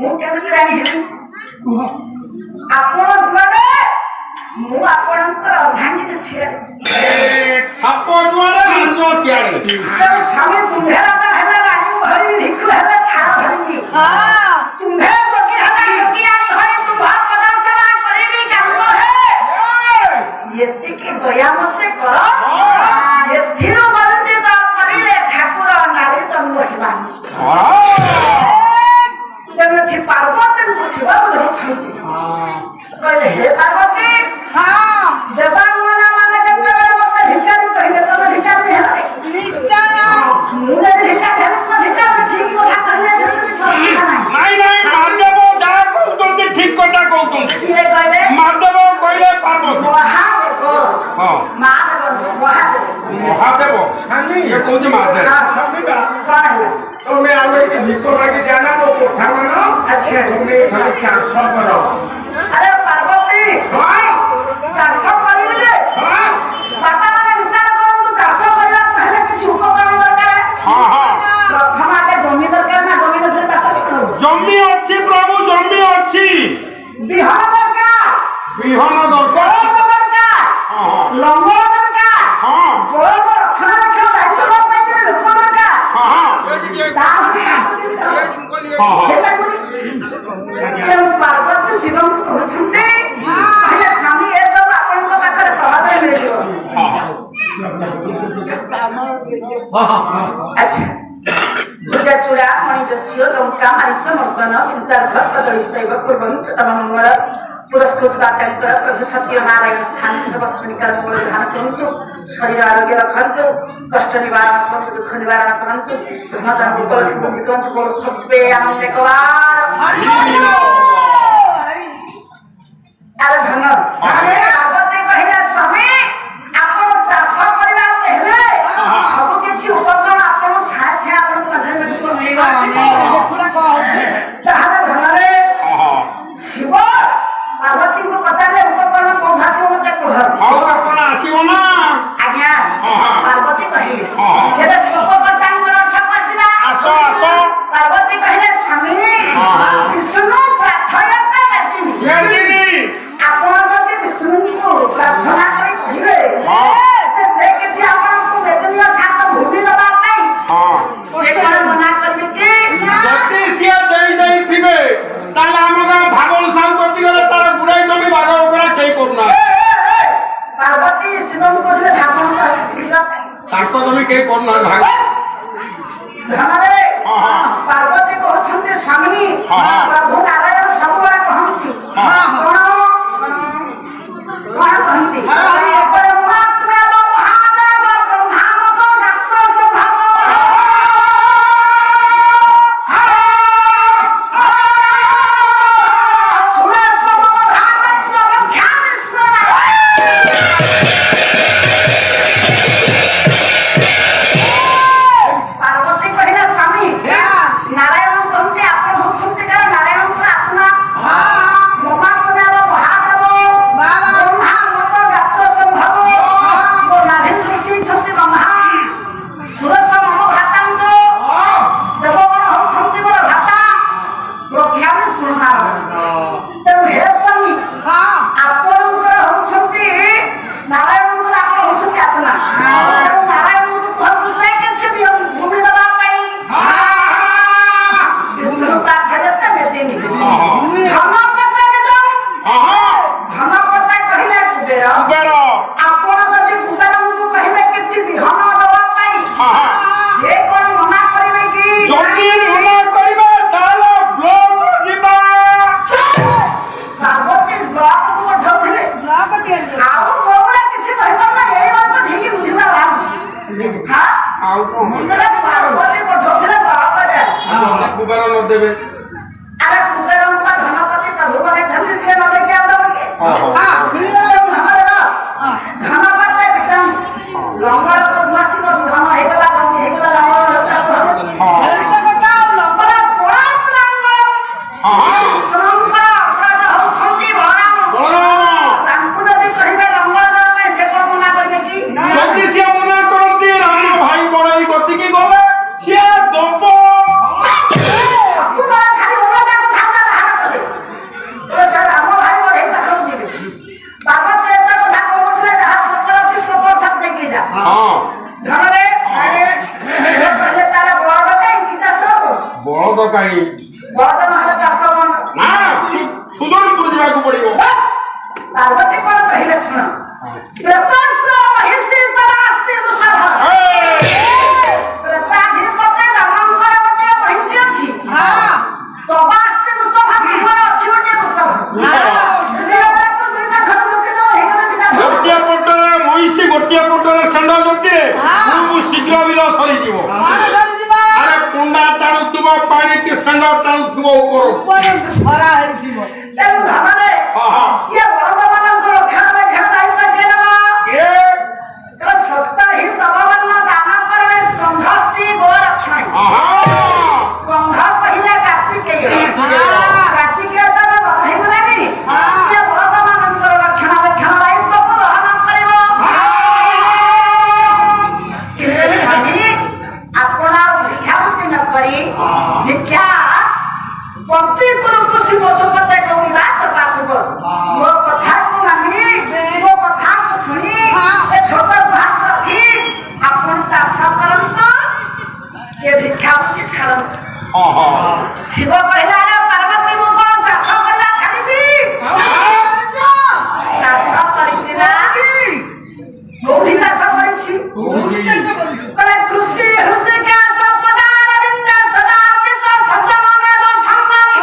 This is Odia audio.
ମୁଁ କେମିତି ରାଣୀ ହେଲି ଆପଣ ଯୁଆଡେ ମୁଁ ଆପଣଙ୍କର ଅର୍ଦ୍ଧାଙ୍ଗିନୀ ସିଆଡେ ତେଣୁ ସ୍ୱାମୀ ତୁମ୍ଭେ ରାଜା ହେଲେ ରାଣୀ ହରିବି ଭିକ୍ଷୁ ହେଲେ ଥାଳ ଧରିବି ତୁମ୍ଭେ ଯୋଗୀ ହେଲେ ଯୋଗିଆଣୀ ହରି ତୁମ୍ଭ ପଦର୍ଶନା କରିବି କାନ୍ଦ ହେ ଏତିକି ଦୟା ମତେ କର ଏଥିରୁ ବଞ୍ଚିତ କରିଲେ ଠାକୁର ନାରୀ ତନ୍ମ ହେବା ତେଣୁ ଏଠି ପାର୍ବତୀଙ୍କୁ ଶିବ ବୁଝଉଛନ୍ତି କହିଲେ ହେ ପାର୍ବତୀ ଦେବାଙ୍ଗନା ମାନେ ଯେତେବେଳେ ମତେ ଭିକାରୀ କହିଲେ ତମେ ଭିକାରୀ ହେଲ ମୁଁ ଯଦି ଭିକାରୀ ହେଲେ ତୁମେ ଭିକାରୀ ଠିକ କଥା କହିଲେ କିଛି ଅସୁବିଧା ନାହିଁ ଠିକ କଥା କହୁଛନ୍ତି କିଏ କହିଲେ ମାଧବ କହିଲେ ପାର୍ବତୀ ମହାଦେବ ମହାଦେବ ନୁହଁ ମହାଦେବ ଇଏ କହୁଛି ମାଧବ କଣ ହେଲା ତମେ ଆଉ ଏଠି ଭିକ ମାଗି ଜାନା ମୋ କଥା ମାନ ଆଚ୍ଛା ତମେ ଖାଲି ଚାଷ କର ଆରେ ପାର୍ବତୀ ଚାଷ କରିବି ଯେ ବାପା ମାନେ ବିଚାର କରନ୍ତୁ ଚାଷ କରିବାକୁ ହେଲେ କିଛି ଉପକରଣ ଦରକାର ପ୍ରଥମ ଆଗେ ଜମି ଦରକାର ନା ଜମି ନଥିଲେ ଚାଷ କର ଜମି ଅଛି ପ୍ରଭୁ ଜମି ଅଛି ବିହନ ଦରକାର ବିହନ ଦରକାର ଲଙ୍ଗଳ ଦରକାର ବଳଦ ରକ୍ଷଣାବେକ୍ଷଣ ଦାୟିତ୍ୱ ନେବା ପାଇଁ ଲୋକ ଦରକାର ତାହେଲେ ଚାଷ କେମିତି ହବ ତେଣୁ ପାର୍ବତୀ ଶିବଙ୍କୁ କହୁଛନ୍ତି କହିଲେ ସ୍ୱାମୀ ଏସବୁ ଆପଣଙ୍କ ପାଖରେ ସହଜରେ ମିଳିଯିବ ଆଚ୍ଛା ଭୁଜା ଚୂଡ଼ା ମଣିଜସ୍ୟ ଲଙ୍କା ମାରିଚ ମର୍ଦ୍ଦନ ବିଂଶାର୍ଦ୍ଧ କଦଳୀଶୈବ ପୂର୍ବଂ ତମ ମଙ୍ଗଳ ପୁରସ୍କୃତ ଦାତାଙ୍କର ପ୍ରଭୁ ସତ୍ୟ ନାରାୟଣ ସ୍ଥାନ ସର୍ବସ୍ମିକା ମଙ୍ଗଳ ଧାନ କରନ୍ତୁ ଶରୀର ଆରୋଗ୍ୟ ରଖନ୍ତୁ କଷ୍ଟ ନିବାରଣ କରନ୍ତୁ ଦୁଃଖ ନିବାରଣ କରନ୍ତୁ ଧନ ଜନ୍ମ ଉପଲକ୍ଷେ ବୃଦ୍ଧି କରନ୍ତୁ ବୋଲ ସର୍ବେ ଆନନ୍ଦ କବାର ଆରେ ଧନ ପାର୍ବତୀ କହିଲେ ସ୍ୱାମୀ ଆପଣ ଚାଷ କରିବାକୁ ହେଲେ ସବୁ କିଛି ଉପକରଣ ଆପଣ ଛାଏ ଛାଏ ଆପଣଙ୍କ ପାଖରେ ମିଳିବ ତାହେଲେ ଧନରେ ଶିବ ପାର୍ବତୀଙ୍କୁ ପଚାରିଲେ ଉପକରଣ କୋଉଠୁ ଆସିବ ମତେ କୁହ ଆସିବ ନା ଆଜ୍ଞା ପାର୍ବତୀ କହିଲେ ଏବେ ଶିବକର୍ତ୍ତାଙ୍କର ରକ୍ଷାକୁ ଆସିବା ପାର୍ବତୀ କହିଲେ ସ୍ୱାମୀ ବିଷ୍ଣୁ ପ୍ରାର୍ଥୟତେ ମେଦିନୀ ଆପଣ ଯଦି ବିଷ୍ଣୁଙ୍କୁ ପ୍ରାର୍ଥନା କରି କହିବେ ସେ କିଛି ଆପଣଙ୍କୁ ମେଦିନୀ ଅର୍ଥାତ ଭୂମି ଦେବା ପାଇଁ ସେ କଣ ମନା କରିବେ କି ଯଦି ସିଏ ଦେଇଥିବେ ତାହେଲେ ଆମ ଗାଁ ଭାଗଲ ସାହୁ କରିଗଲେ ତାର ବୁଢାଇ ଜମି ଭାଗ ଉପରେ କେହି କରୁନା ପାର୍ବତୀ ଶିବଙ୍କୁ କହୁଥିଲେ ଭାଗଲ ସାହୁ ଯିବା ପାଇଁ ତାଙ୍କ ଜମି କେହି କରୁନା ଭାଗ ଧନରେ ପାର୍ବତୀ କହୁଛନ୍ତି ସ୍ୱାମୀ ପ୍ରଭୁ ନାରାୟଣ ସବୁବେଳେ କହନ୍ତି କଣ କହନ୍ତି अरे कुबेरଙ୍କୁ ବା ଧନପତି ପ୍ରଭୁ ବନେଇଛନ୍ତି ସିଏ ନ ଦେଖି ଆଉ ଦେବ କି ଧନପତି ବିକ୍ରମ ଲଙ୍ଗଳ ପ୍ରଭୁ ଆସିବ ଧନ ହେଇଗଲା ଜମି ହେଇଗଲା ଲଙ୍ଗଳ ଚାଷ ତାଙ୍କୁ ଯଦି କହିବେ ଲଙ୍ଗଳ ଦେବା ପାଇଁ ସେ କଣ ମନା କରିବେ କି ଯଦି ସିଏ ମନା କରନ୍ତି ରାମ ଭାଇ ବଡ଼ାଇ ଗତିକି ଗଲେ ସିଏ ଦବ ଖାଲି ଓଲଟା କଥା ବଳଦ ନହେଲେ ଚାଷ ବନ୍ଦ। ନା ସୁଦନପୁର ଯିବାକୁ ପଡିବ। ପାର୍ବତୀ କଣ କହିଲେ ଶୁଣ। ପ୍ରେତସ୍ୟ ମହିଷୀ ତଦାସ୍ତି ବୃଷଭ। ପ୍ରେତାଧିପତି ରାମଙ୍କର ଗୋଟିଏ ମହିଷୀ ଅଛି। ତଦାସ୍ତି ବୃଷଭ ତୁମର ଅଛି ଗୋଟିଏ ବୃଷଭ। ଦୁଇ ପାଖରେ ଯୋଗି ଦେବ ହେଇଗଲେ ଦିଟା। ଗୋଟିଏ ପଟରେ ମଇଁଷି ଗୋଟିଏ ପଟରେ ଷେଣ୍ଢ ଗୋଟିଏ ଶୀଘ୍ର ବିଲ ସରିଯିବ। ଆରେ କୁଣ୍ଡା ଟାଣୁଥିବ ପାଣି କି ଷେଣ୍ଢ ଟାଣୁଥିବ ଉପରକୁ। ତେଣୁ ଭାବରେ ଇଏ ବଳଦ ମାନଙ୍କର ରକ୍ଷଣାବେକ୍ଷଣ ଦାୟିତ୍ୱ କିଏ ନେବ? ସପ୍ତ ହିଁ ତମବର୍ଣ୍ଣ ଦାନ କରିବେ ସ୍କନ୍ଧସ୍ତ୍ରୀ ଗୋରକ୍ଷଣେ। ସ୍କନ୍ଧ କହିଲେ କାର୍ତ୍ତିକେୟ। କାର୍ତ୍ତିକେୟ ତ ଏବେ ବଡ ହେଇଗଲାଣି। ସେ ବଳଦ ମାନଙ୍କର ରକ୍ଷଣାବେକ୍ଷଣ ଦାୟିତ୍ୱକୁ ବହନ କରିବ। କିନ୍ତୁ ସ୍ୱାମୀ ଆପଣ ଆଉ ଭିକ୍ଷାବୃତ୍ତି ନ କରି ଭିକ୍ଷା ପଞ୍ଚୀକୁରୁ କୃଷି ପଶୁପତେ ଗୌରୀବା ଚପାଥିବ। ମୋ କଥାକୁ ମାନି ମୋ କଥାକୁ ଶୁଣି ଏ ଛୋଟ ଗୁହାକୁ ରଖି ଆପଣ ଚାଷ କରନ୍ତୁ। ଏ ଭିକ୍ଷାବୃତ୍ତି ଛାଡ଼ନ୍ତୁ। ଶିବ କହିଲା ଆରେ ପାର୍ବତୀ ମୁଁ କଣ ଚାଷ କରିବା ଛାଡ଼ିଛି? ଚାଷ କରିଛି ନା କୋଉଠି ଚାଷ କରିଛି? କହିଲେ କୃଷି ହୃଷିକେଶ ପଦାର ବିନ୍ଦା ସଦା ପିତ ସଦନ ମେଦ ସମ୍ମାନ।